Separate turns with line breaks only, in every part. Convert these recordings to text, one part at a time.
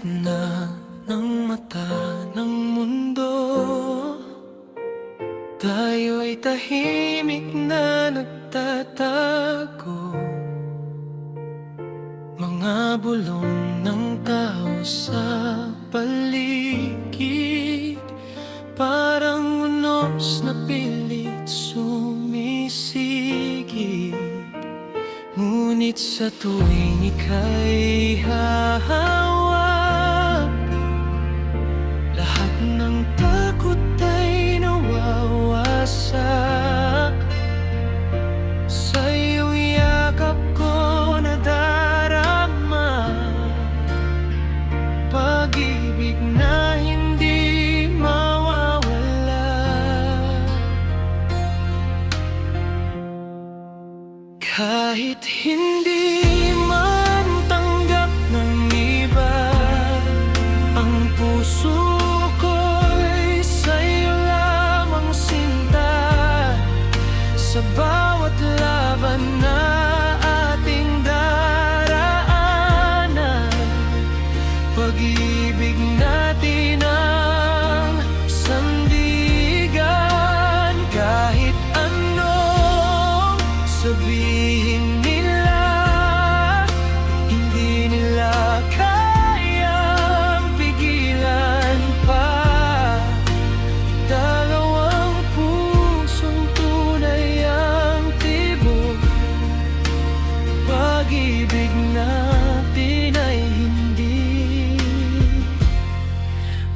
gitna ng mata ng mundo, tayo'y tahimik na nagtatago. Mga bulong ng tao sa paligid, parang unos na pilit sumisigit. Ngunit sa tuwing ika'y hahawak, lahat ng takot ay nawawasak. Sa iyong yakap ko nadarama pag-ibig na hindi mawawala. Kahit hindi man tanggap ng iba, ang puso ko'y sa'yo lamang sinta. Sa bawat laban na ating daraanan, pag-ibig natin ang sandigan. Kahit anong sabihin nila, hindi nila kayang pigilan pa. Dalawang pusong tunay ang tibok, pag-ibig natin ay hindi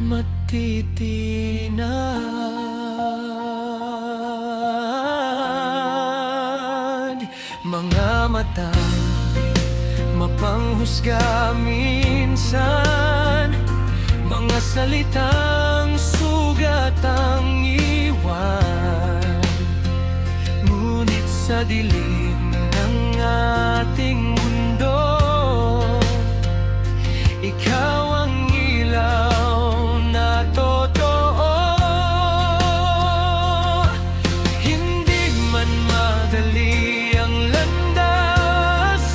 matitinag. Mga mata mapanghusga minsan, mga salitang sugat ang iwan. Ngunit sa dilim ng ating mundo, ikaw ang ilaw na totoo. Hindi man madali ang landas,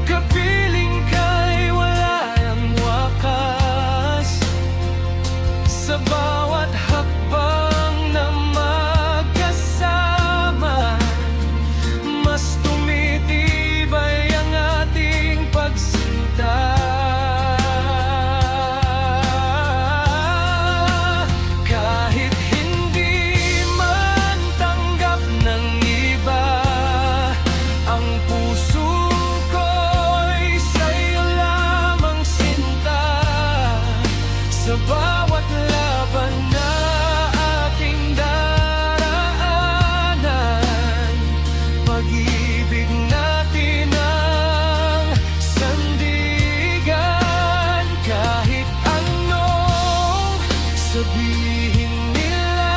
kapiling ka'y wala ang wakas. Sa bawat hakbang na magkasama, mas tumitibay ang ating pagsinta. Kahit hindi man tanggap ng iba, ang puso ko'y sa'yo lamang sinta. Sa bawat laban na ating daraanan, pag-ibig natin ang sandigan. Kahit anong sabihin nila,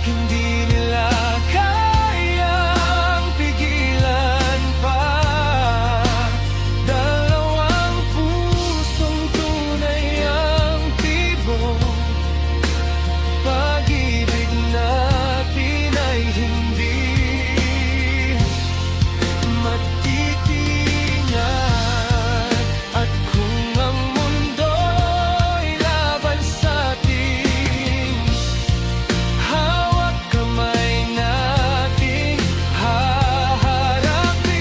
hindi nila kayang pigilan pa. Dalawang pusong tunay ang tibok, pag-ibig natin ay hindi matitinag. At kung ang mundo'y laban sa'tin, hawak kamay nating haharapin.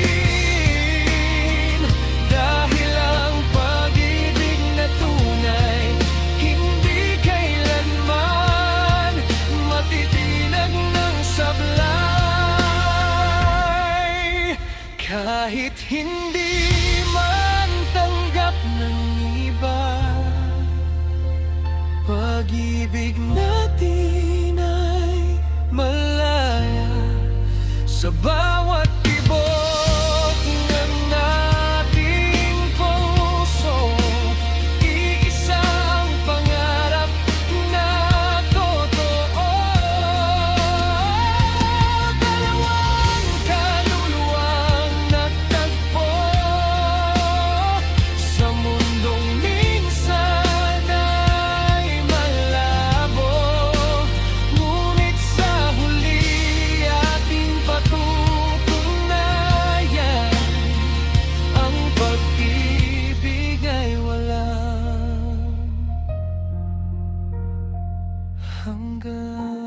Dahil ang pag-ibig na tunay, hindi kailanman matitinag ng sablay. Kahit hindi man tanggap ng iba, pag-ibig natin ay malaya. Sa bawat tibok ng ating puso, iisang pangarap na totoo. Dalawang kaluluwang nagtagpo, sa mundong minsan ay malabo. hanggang